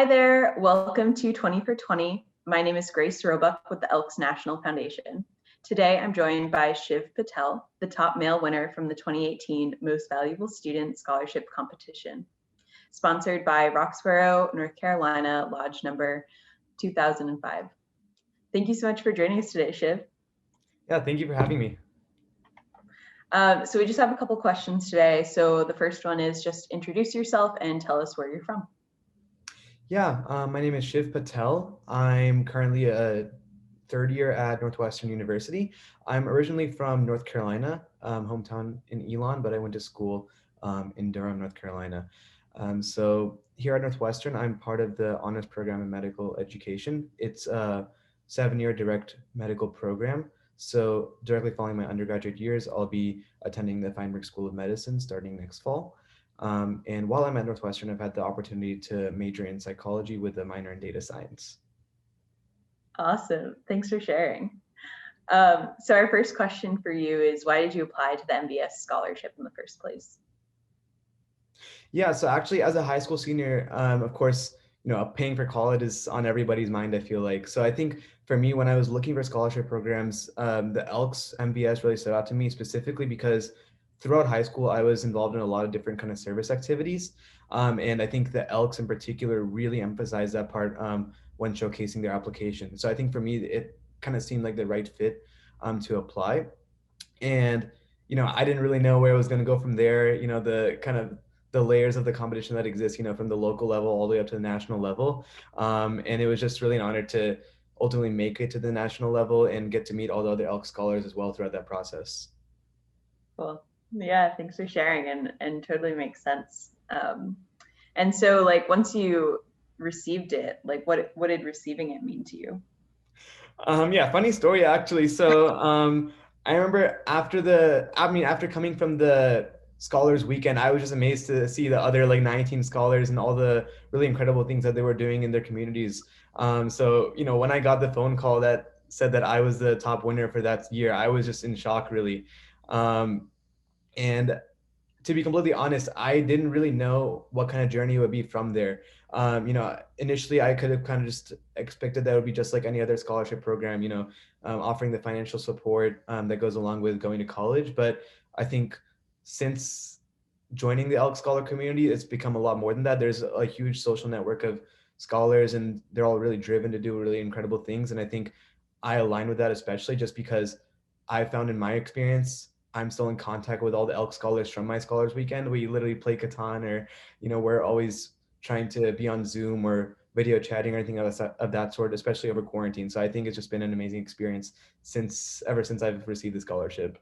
Hi there, welcome to 20 for 20. My name is Grace Roebuck with the Elks National Foundation. Today I'm joined by Shiv Patel, the top male winner from the 2018 Most Valuable Student Scholarship Competition, sponsored by Roxborough, North Carolina, Lodge number 2005. Thank you so much for joining us today, Shiv. Yeah, thank you for having me. So we just have a couple questions today. So the first one is just introduce yourself and tell us where you're from. Yeah, my name is Shiv Patel. I'm currently a third year at Northwestern University. I'm originally from North Carolina, hometown in Elon, but I went to school in Durham, North Carolina. So here at Northwestern, I'm part of the honors program in medical education. It's a 7-year direct medical program. So directly following my undergraduate years, I'll be attending the Feinberg School of Medicine starting next fall. And while I'm at Northwestern, I've had the opportunity to major in psychology with a minor in data science. Awesome, thanks for sharing. So our first question for you is, why did you apply to the MBS scholarship in the first place? Yeah, so actually, as a high school senior, of course, paying for college is on everybody's mind, I feel like. So I think for me, when I was looking for scholarship programs, the Elks MBS really stood out to me specifically because throughout high school, I was involved in a lot of different kind of service activities. And I think the Elks in particular really emphasized that part when showcasing their application. So I think for me, it kind of seemed like the right fit to apply. And I didn't really know where I was going to go from there. The kind of the layers of the competition that exists, from the local level all the way up to the national level. And it was just really an honor to ultimately make it to the national level and get to meet all the other Elk scholars as well throughout that process. Cool. Yeah, thanks for sharing, and totally makes sense. And so, like, once you received it, like, what did receiving it mean to you? Yeah, funny story actually. So I remember after coming from the scholars weekend, I was just amazed to see the other like 19 scholars and all the really incredible things that they were doing in their communities. So when I got the phone call that said that I was the top winner for that year, I was just in shock really. And to be completely honest, I didn't really know what kind of journey it would be from there. Initially I could have kind of just expected that it would be just like any other scholarship program, offering the financial support that goes along with going to college. But I think since joining the Elk Scholar community, it's become a lot more than that. There's a huge social network of scholars, and they're all really driven to do really incredible things. And I think I align with that, especially just because I found in my experience, I'm still in contact with all the Elk scholars from my scholars weekend. We literally play Catan, or we're always trying to be on Zoom or video chatting or anything of that sort, especially over quarantine. So I think it's just been an amazing experience ever since I've received the scholarship.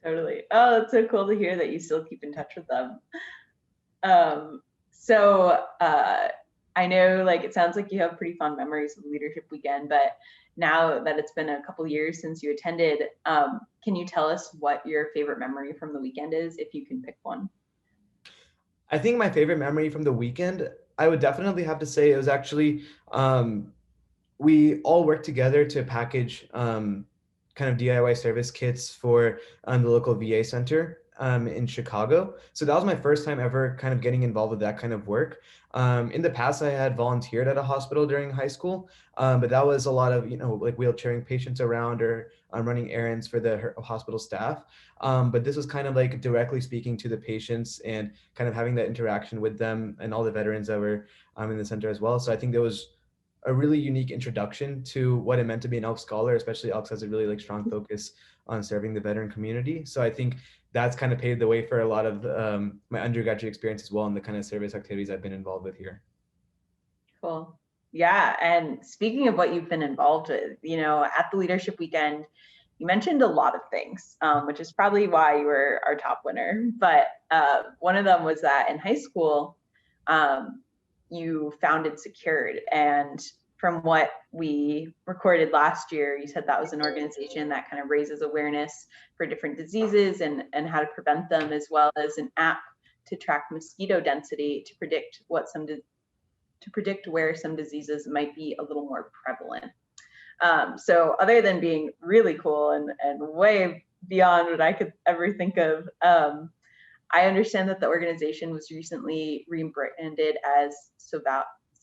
Totally. Oh, it's so cool to hear that you still keep in touch with them. So I know, like, it sounds like you have pretty fond memories of Leadership Weekend, but now that it's been a couple years since you attended, can you tell us what your favorite memory from the weekend is, if you can pick one? I think my favorite memory from the weekend, I would definitely have to say it was actually we all worked together to package kind of DIY service kits for the local VA center in Chicago. So that was my first time ever kind of getting involved with that kind of work. In the past, I had volunteered at a hospital during high school, but that was a lot of, like wheelchairing patients around or running errands for the hospital staff. But this was kind of like directly speaking to the patients and kind of having that interaction with them and all the veterans that were in the center as well. So I think there was a really unique introduction to what it meant to be an Elks scholar, especially Elks has a really like strong focus on serving the veteran community. So I think that's kind of paved the way for a lot of my undergraduate experience as well, and the kind of service activities I've been involved with here. Cool. Yeah, and speaking of what you've been involved with, at the Leadership Weekend, you mentioned a lot of things, which is probably why you were our top winner. But one of them was that in high school, you founded Secured. And from what we recorded last year, you said that was an organization that kind of raises awareness for different diseases and how to prevent them, as well as an app to track mosquito density to predict where some diseases might be a little more prevalent. So other than being really cool and way beyond what I could ever think of, I understand that the organization was recently rebranded as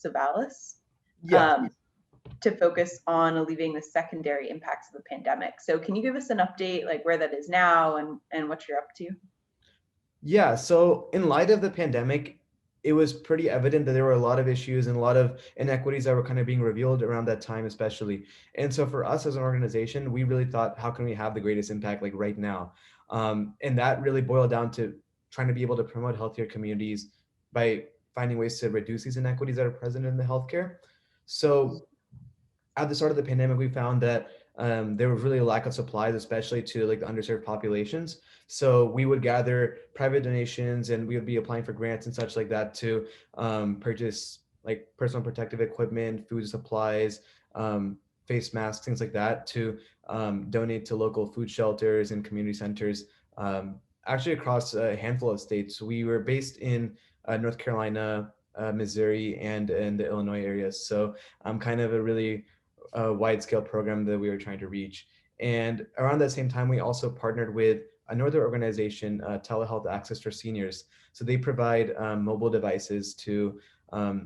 Savalas, Yeah. um, to focus on alleviating the secondary impacts of the pandemic. So can you give us an update, like where that is now and what you're up to? Yeah, so in light of the pandemic, it was pretty evident that there were a lot of issues and a lot of inequities that were kind of being revealed around that time, especially. And so for us as an organization, we really thought, how can we have the greatest impact like right now? And that really boiled down to trying to be able to promote healthier communities by finding ways to reduce these inequities that are present in the healthcare. So at the start of the pandemic, we found that there was really a lack of supplies, especially to like the underserved populations. So we would gather private donations and we would be applying for grants and such like that to purchase like personal protective equipment, food supplies, face masks, things like that to donate to local food shelters and community centers. Actually, across a handful of states, we were based in North Carolina, Missouri, and in the Illinois areas. So kind of a really wide scale program that we were trying to reach. And around that same time, we also partnered with another organization, Telehealth Access for Seniors. So they provide mobile devices to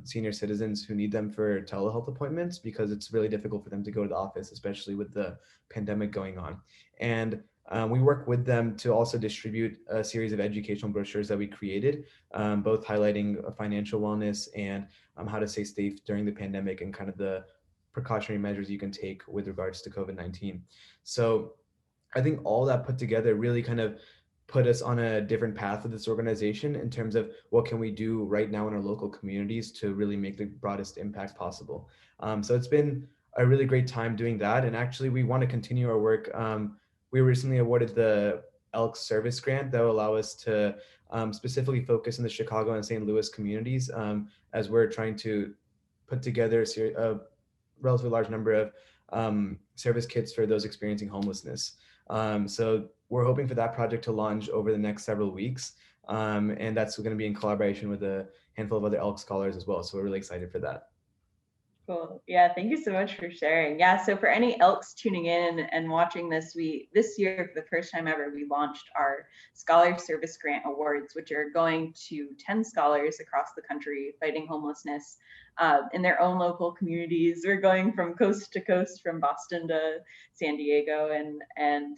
senior citizens who need them for telehealth appointments because it's really difficult for them to go to the office, especially with the pandemic going on. And we work with them to also distribute a series of educational brochures that we created, both highlighting financial wellness and how to stay safe during the pandemic and kind of the precautionary measures you can take with regards to COVID-19. So I think all that put together really kind of put us on a different path with this organization in terms of what can we do right now in our local communities to really make the broadest impact possible. So it's been a really great time doing that. And actually, we want to continue our work. We were recently awarded the Elks Service Grant that will allow us to specifically focus in the Chicago and St. Louis communities as we're trying to put together a relatively large number of service kits for those experiencing homelessness. So we're hoping for that project to launch over the next several weeks. And that's going to be in collaboration with a handful of other Elk scholars as well. So we're really excited for that. Cool. Yeah, thank you so much for sharing. Yeah, so for any Elks tuning in and watching this, this year for the first time ever, we launched our Scholar Service Grant Awards, which are going to 10 scholars across the country fighting homelessness in their own local communities. We're going from coast to coast, from Boston to San Diego and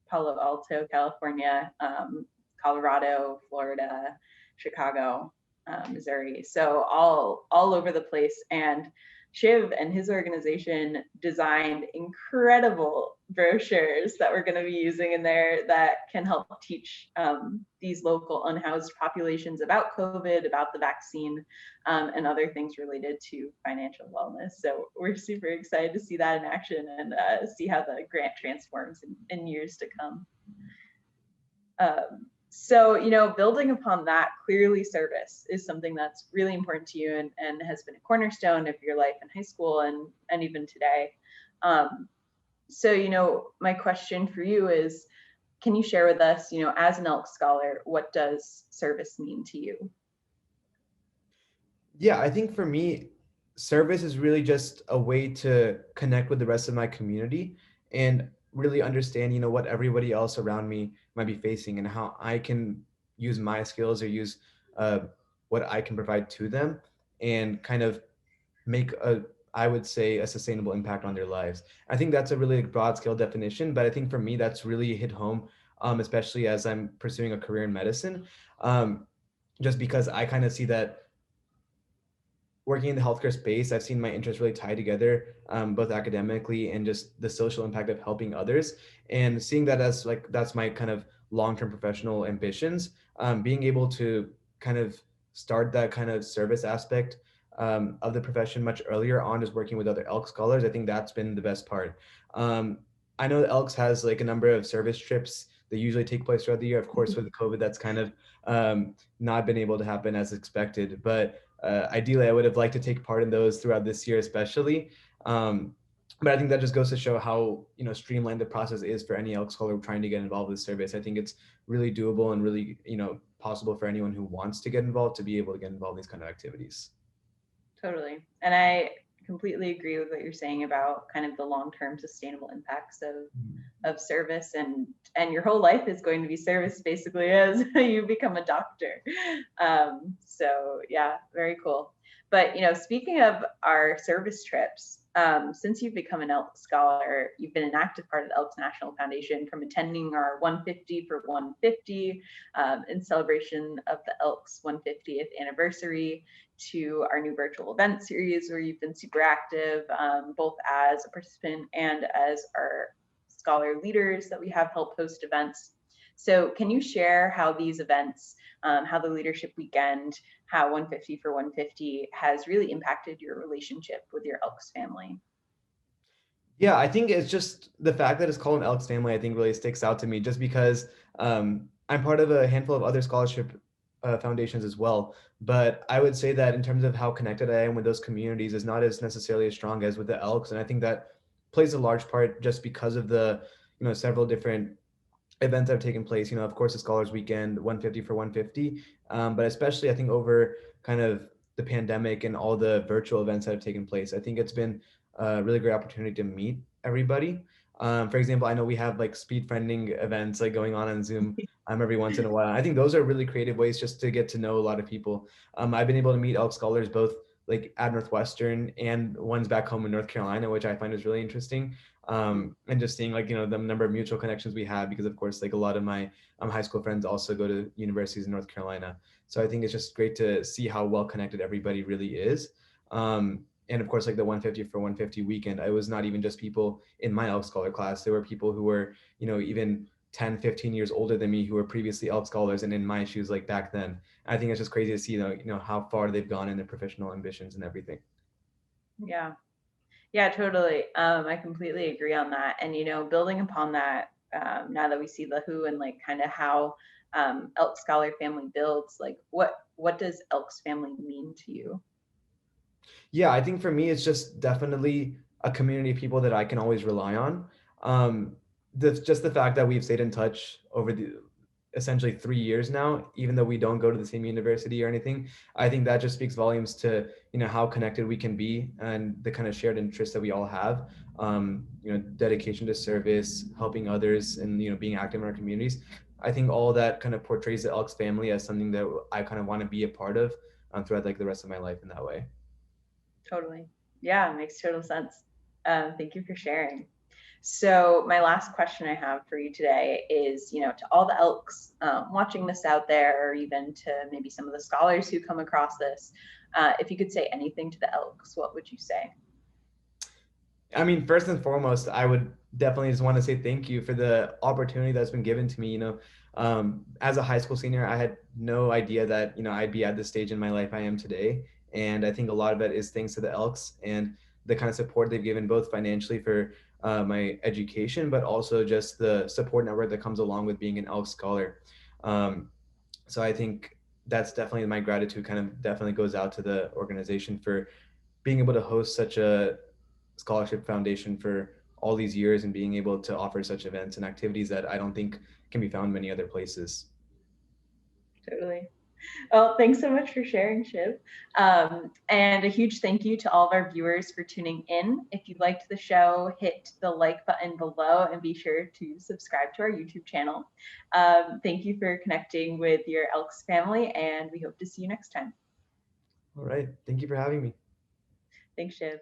Palo Alto, California, Colorado, Florida, Chicago, Missouri. So all over the place. And Shiv and his organization designed incredible brochures that we're going to be using in there that can help teach these local unhoused populations about COVID, about the vaccine, and other things related to financial wellness. So we're super excited to see that in action and see how the grant transforms in years to come. So, building upon that, clearly service is something that's really important to you and has been a cornerstone of your life in high school and even today. So, my question for you is, can you share with us, as an Elks scholar, what does service mean to you? Yeah, I think for me, service is really just a way to connect with the rest of my community and really understand, what everybody else around me might be facing and how I can use my skills or use uh, what I can provide to them and kind of make I would say, a sustainable impact on their lives. I think that's a really broad scale definition, but I think for me, that's really hit home, especially as I'm pursuing a career in medicine, just because I kind of see that working in the healthcare space, I've seen my interests really tie together, both academically and just the social impact of helping others. And seeing that as like that's my kind of long-term professional ambitions, being able to kind of start that kind of service aspect of the profession much earlier on, just working with other Elks scholars, I think that's been the best part. I know that Elks has like a number of service trips that usually take place throughout the year. Of course, with COVID, that's kind of not been able to happen as expected, but ideally, I would have liked to take part in those throughout this year, especially. But I think that just goes to show how streamlined the process is for any Elk scholar trying to get involved with service. I think it's really doable and really possible for anyone who wants to get involved to be able to get involved in these kind of activities. Totally. And I completely agree with what you're saying about kind of the long-term sustainable impacts of service, and your whole life is going to be service basically as you become a doctor. So yeah, very cool. But speaking of our service trips, since you've become an Elks Scholar, you've been an active part of the Elks National Foundation, from attending our 150 for 150 in celebration of the Elks 150th anniversary, to our new virtual event series where you've been super active, both as a participant and as our scholar leaders that we have help host events. So can you share how these events, how the leadership weekend, how 150 for 150 has really impacted your relationship with your Elks family? Yeah, I think it's just the fact that it's called an Elks Family, I think really sticks out to me just because I'm part of a handful of other scholarship foundations as well. But I would say that in terms of how connected I am with those communities is not as necessarily as strong as with the Elks. And I think that plays a large part just because of the, several different events that have taken place. Of course, the Scholars Weekend, 150 for 150, but especially I think over kind of the pandemic and all the virtual events that have taken place, I think it's been a really great opportunity to meet everybody. For example, I know we have like speed friending events like going on Zoom every once in a while. I think those are really creative ways just to get to know a lot of people. I've been able to meet Elk Scholars both like at Northwestern and ones back home in North Carolina, which I find is really interesting. And just seeing like the number of mutual connections we have, because of course like a lot of my high school friends also go to universities in North Carolina, so I think it's just great to see how well connected everybody really is. And of course like the 150 for 150 weekend, I was not even just people in my Elk Scholar class, there were people who were even 10, 15 years older than me who were previously Elk Scholars and in my shoes like back then. I think it's just crazy to see how far they've gone in their professional ambitions and everything. Yeah. Yeah, totally. I completely agree on that. And building upon that, now that we see the who and like kind of how Elk Scholar family builds, like what does Elks family mean to you? Yeah, I think for me, it's just definitely a community of people that I can always rely on. Just the fact that we've stayed in touch over the essentially 3 years now, even though we don't go to the same university or anything, I think that just speaks volumes to how connected we can be and the kind of shared interests that we all have. Dedication to service, helping others, and being active in our communities. I think all that kind of portrays the Elks family as something that I kind of want to be a part of throughout like the rest of my life in that way. Totally. Yeah, makes total sense. Thank you for sharing. So my last question I have for you today is, to all the Elks watching this out there, or even to maybe some of the scholars who come across this, if you could say anything to the Elks, what would you say? I mean, first and foremost, I would definitely just want to say thank you for the opportunity that's been given to me. As a high school senior, I had no idea that I'd be at this stage in my life I am today, and I think a lot of it is thanks to the Elks and the kind of support they've given, both financially for my education, but also just the support network that comes along with being an Elks scholar. Um, so I think that's definitely my gratitude. Kind of definitely goes out to the organization for being able to host such a scholarship foundation for all these years and being able to offer such events and activities that I don't think can be found many other places. Totally. Well, thanks so much for sharing, Shiv. And a huge thank you to all of our viewers for tuning in. If you liked the show, hit the like button below and be sure to subscribe to our YouTube channel. Thank you for connecting with your Elks family, and we hope to see you next time. All right. Thank you for having me. Thanks, Shiv.